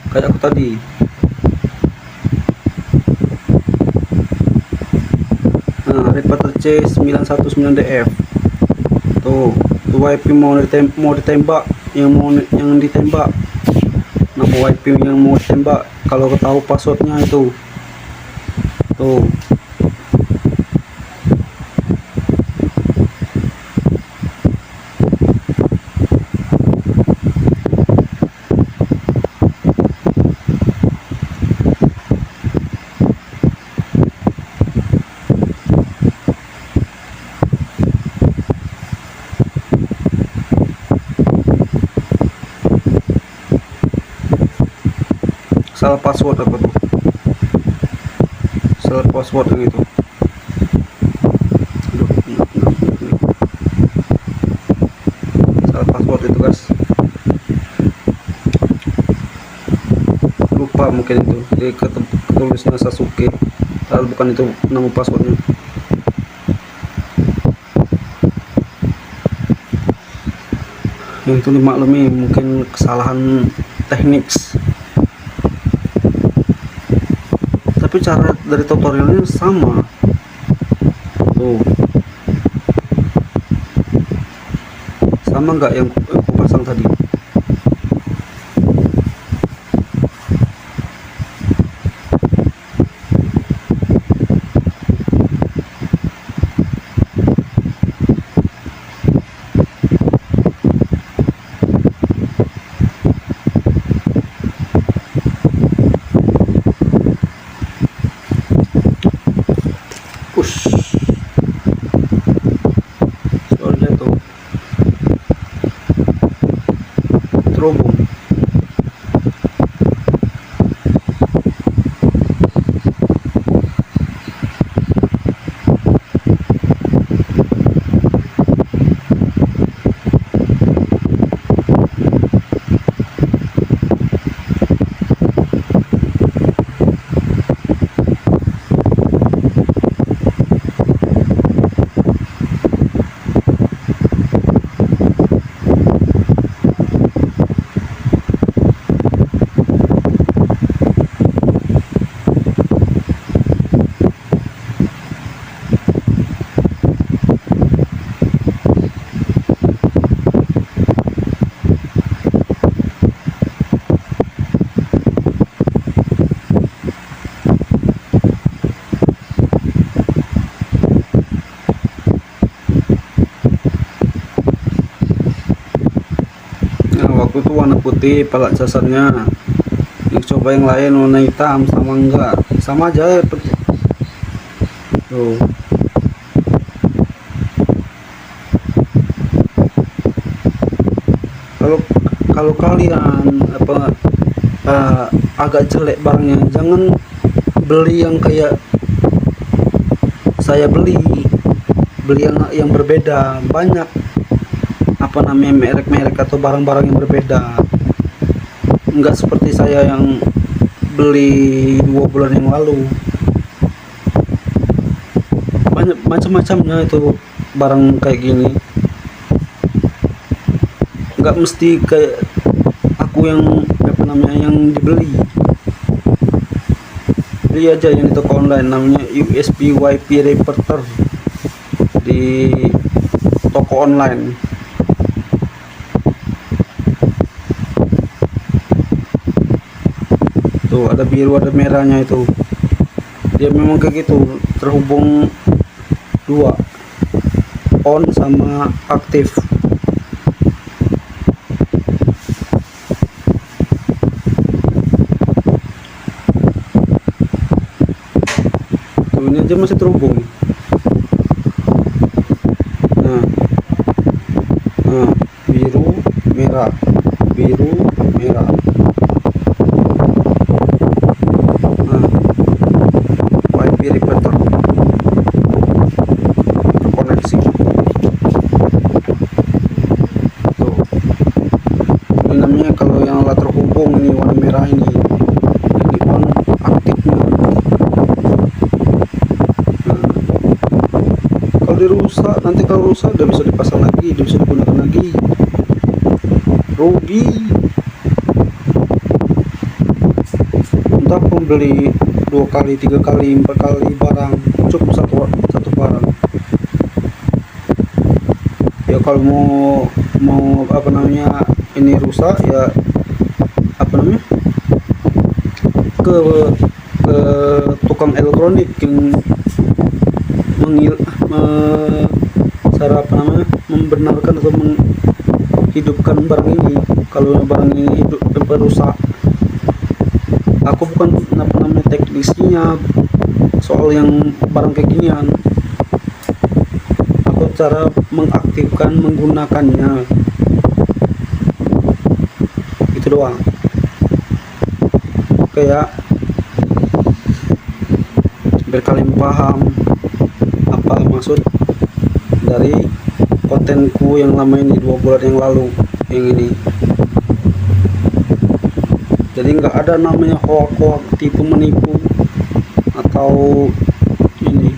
kayak aku tadi. Nah, repeater C919DF tuh WiFi mau ditembak, yang ditembak. Nama WiFi yang mau ditembak, kalau tahu passwordnya itu tuh. Salah password apa tuh? Salah password gitu. Aduh, salah password itu guys. Lupa mungkin itu. Jadi ketulisnya Sasuke, padahal bukan itu nama passwordnya. Yang itu dimaklumi mungkin kesalahan teknik. Tapi cara dari tutorialnya sama tuh. Sama nggak yang aku pasang tadi? Push. Soal jatuh. Terhubung. Waktu itu warna putih pelak casannya, yang coba yang lain warna hitam, sama enggak? Sama aja ya, tuh. Kalau kalian agak jelek barangnya, jangan beli yang kayak saya beli yang berbeda. Banyak merek-merek atau barang-barang yang berbeda, enggak seperti saya yang beli 2 bulan yang lalu. Banyak macam-macamnya itu barang kayak gini. Enggak mesti kayak aku yang apa namanya yang dibeli. Beli aja yang di toko online, namanya USB WiFi repeater di toko online. Tuh ada biru ada merahnya itu, dia memang kayak gitu, terhubung dua, on sama aktif. Tuh ini aja masih terhubung. Nah, nah biru merah, biru merah. Nah, WiFi repeater terkoneksi. Tuh, ini namanya kalau yang lah terhubung, ini warna merah ini on aktifnya. Nah, kalau dirusak, nanti kalau rusak udah bisa dipasang lagi, udah bisa digunakan lagi. Rugi. Entah pembeli 2 kali, 3 kali, 4 kali barang, cukup satu barang. Ya kalau mau apa namanya ini rusak, ya apa namanya ke tukang elektronik yang cara apa namanya membenarkan atau menghidupkan barang ini. Kalau barang ini hidup rusak, aku bukan apa namanya teknisnya soal yang barang kayak ginian, aku cara mengaktifkan menggunakannya itu doang. Kayak biar kalian paham apa maksud dari kontenku yang lama ini, 2 bulan yang lalu yang ini. Jadi nggak ada namanya hoax, tipu menipu atau ini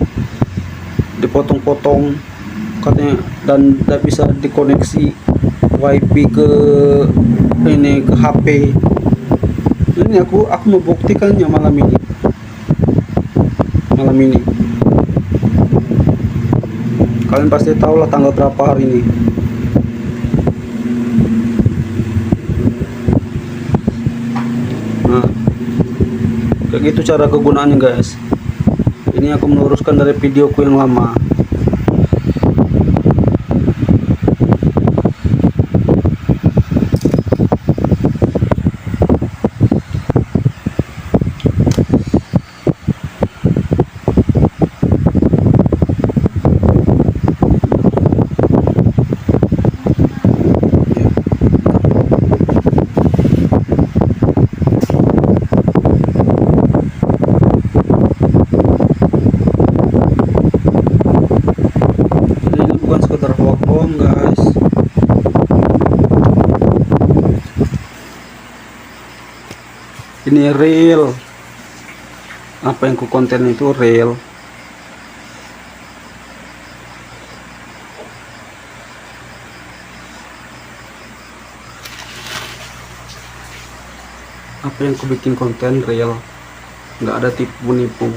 dipotong-potong katanya, dan tidak bisa dikoneksi WiFi ke ini ke HP. Ini aku membuktikannya malam ini. Kalian pasti tahu lah tanggal berapa hari ini. Nah, kayak gitu cara kegunaannya guys. Ini aku meluruskan dari videoku yang lama. Bukan sekedar hoax guys. Ini real. Apa yang ku konten itu real. Apa yang ku bikin konten real. Nggak ada tipu nipu.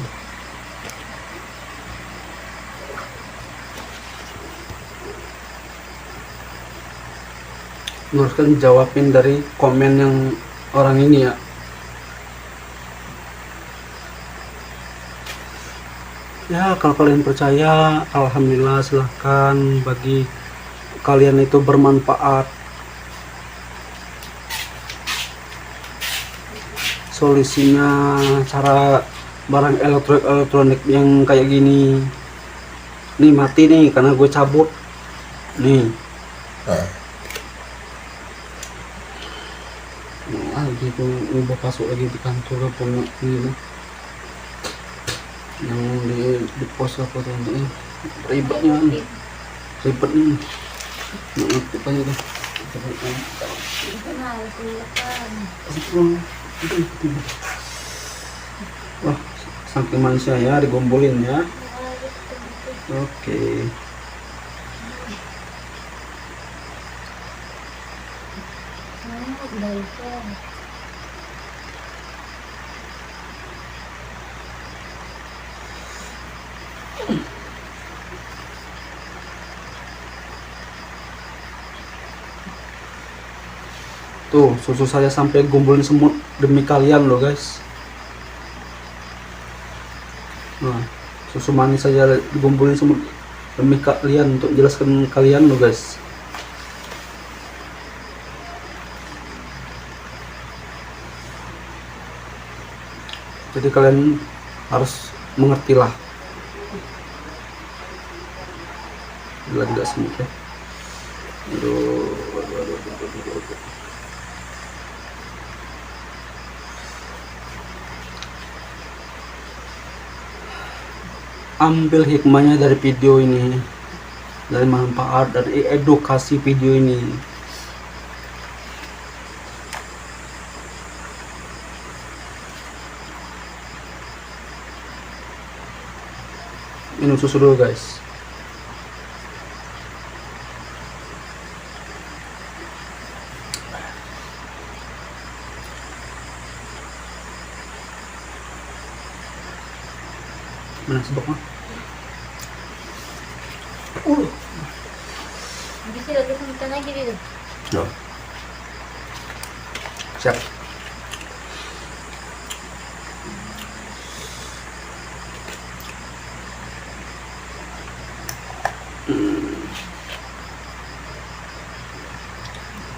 Haruskan jawabin dari komen yang orang ini ya. Ya kalau kalian percaya, alhamdulillah, silahkan. Bagi kalian itu bermanfaat, solusinya cara barang elektronik yang kayak gini. Nih mati nih karena gue cabut nih. Lagi tuh ubah masuk lagi di kantor apa ini yang di pos apa tuh ini ribetnya nih, nggak ngerti aja tuh. Wah saking manusia ya digombolin ya. Oke. Dari kan. Tuh, susu saya sampai gumpulin semut demi kalian loh guys. Nah, susu manis saya digumpulin semut demi kalian, untuk jelaskan kalian loh guys. Jadi kalian harus mengertilah. Bila tidak semut ya. Aduh, aduh. Ambil hikmahnya dari video ini, dari manfaat, dari edukasi video ini. Minum susu dulu guys. Mana sebab mah? Bisa lagi sebentar lagi dulu. Yo. Siap.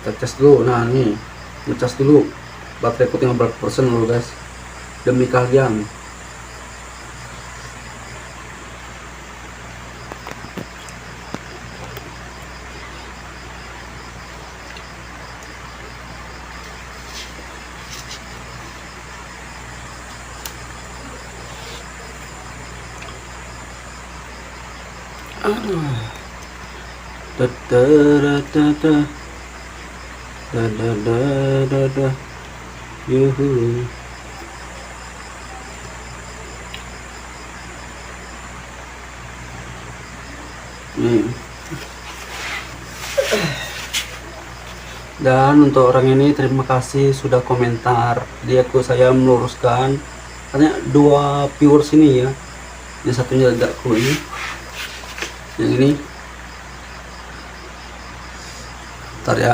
Kita cas dulu. Nah nih, ngecas dulu. Baterai ku tinggal berapa persen dulu guys, demi kalian. Aduh. Yuhu. Nih. Dan untuk orang ini terima kasih sudah komentar. Jadi saya meluruskan, katanya 2 viewers ini ya, yang satunya agakku ini, yang ini. Ntar ya.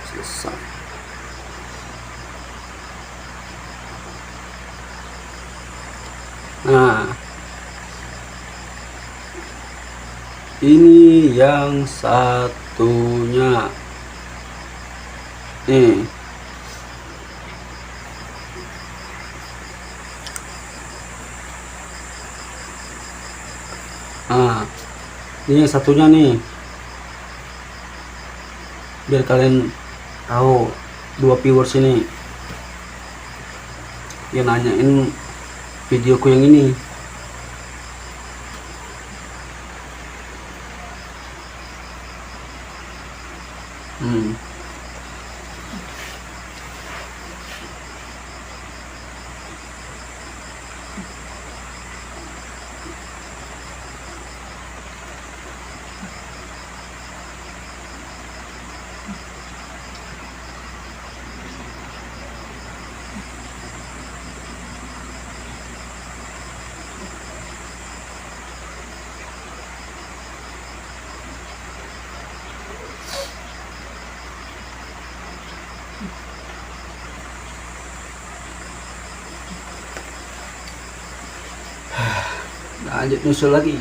Selesai. Nah, ini yang satunya nih. Nah, ini yang satunya nih, biar kalian tahu 2 viewers ini yang nanyain videoku yang ini. Lanjut nyusul lagi.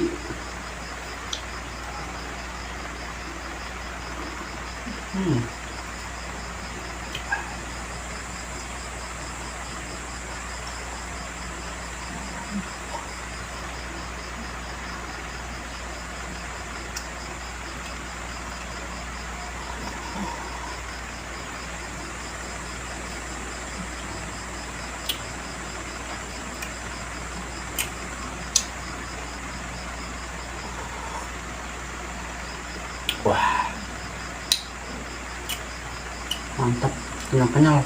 Wah, mantap, kenyal-kenyal.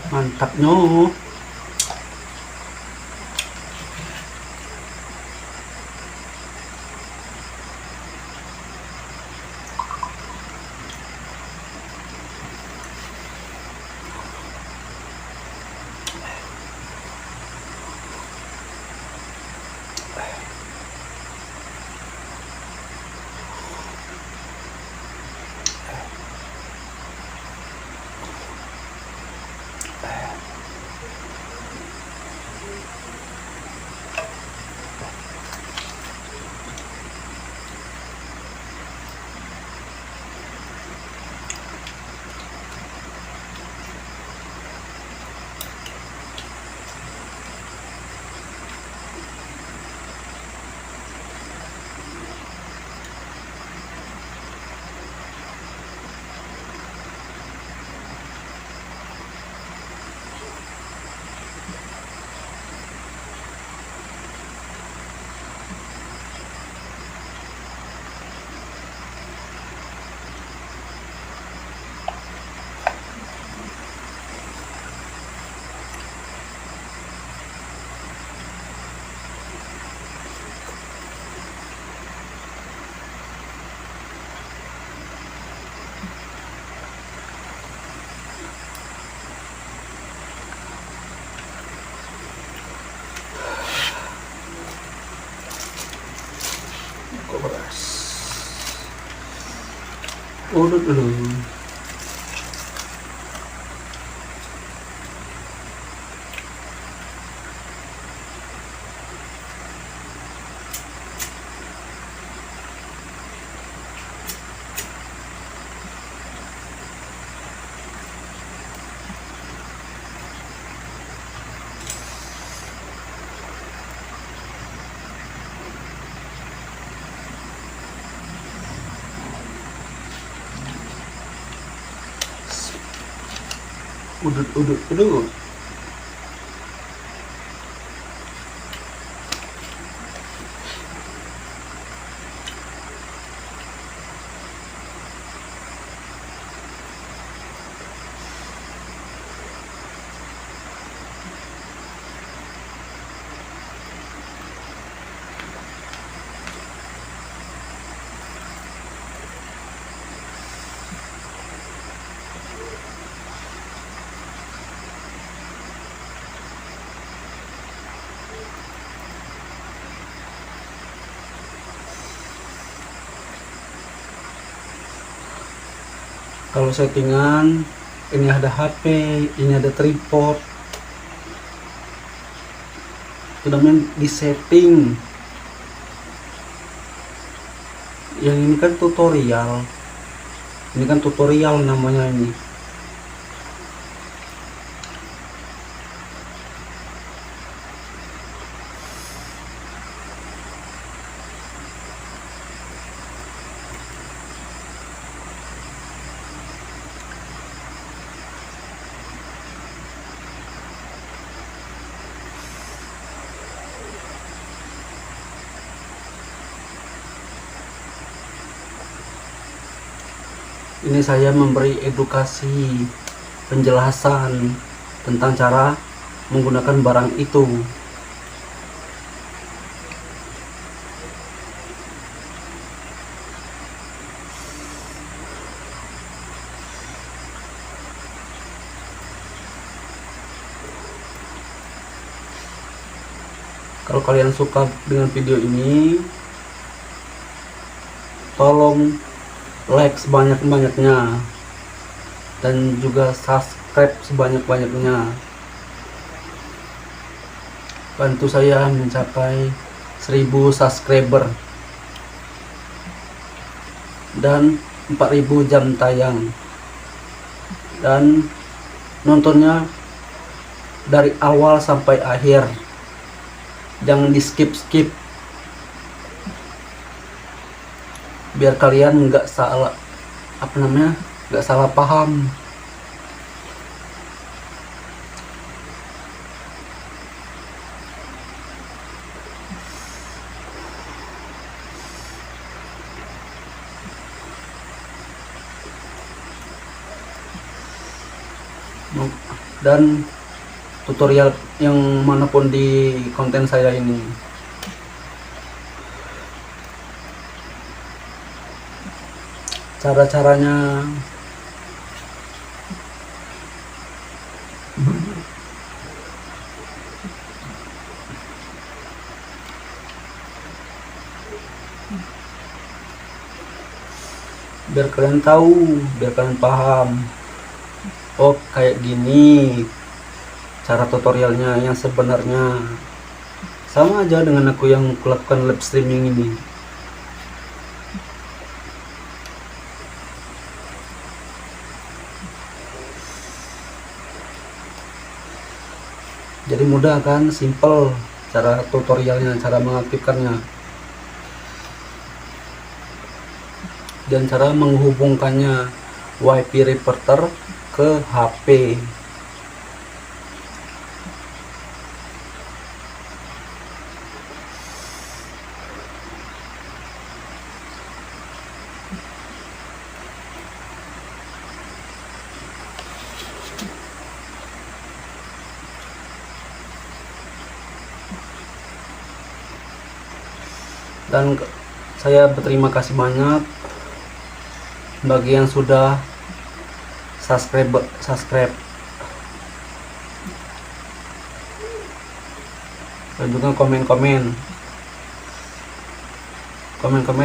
Mantapnya. Beras. Urut dulu. Udut. Kalau settingan, ini ada HP, ini ada tripod. Itu namanya di setting. Yang ini kan tutorial. Ini kan tutorial namanya ini. Ini saya memberi edukasi, penjelasan tentang cara menggunakan barang itu. Kalau kalian suka dengan video ini, tolong like sebanyak-banyaknya dan juga subscribe sebanyak-banyaknya. Bantu saya mencapai 1000 subscriber dan 4000 jam tayang, dan nontonnya dari awal sampai akhir, jangan di skip biar kalian nggak salah nggak salah paham. dan tutorial yang manapun di konten saya ini. Cara-caranya biar kalian tahu, biar kalian paham. Oh, kayak gini cara tutorialnya yang sebenarnya. Sama aja dengan aku yang melakukan live streaming ini. Jadi mudah kan, simple cara tutorialnya, cara mengaktifkannya dan cara menghubungkannya WiFi repeater ke HP. Dan saya berterima kasih banyak bagi yang sudah subscribe dan juga komen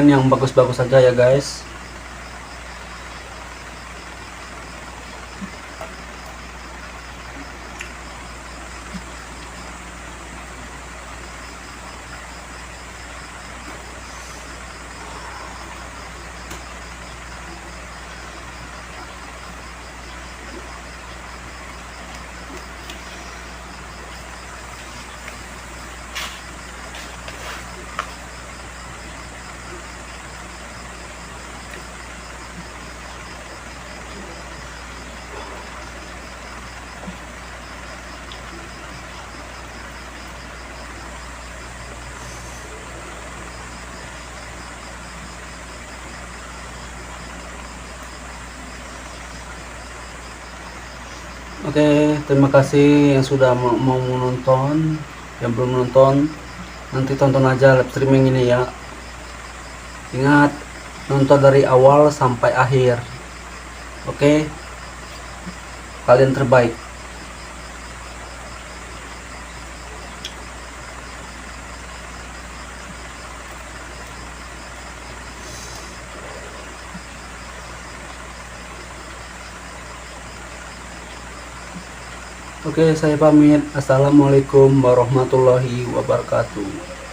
yang bagus-bagus saja ya guys. Oke, terima kasih yang sudah mau menonton. Yang belum menonton, nanti tonton aja live streaming ini ya. Ingat, nonton dari awal sampai akhir. Oke, kalian terbaik. Oke, saya pamit. Assalamualaikum warahmatullahi wabarakatuh.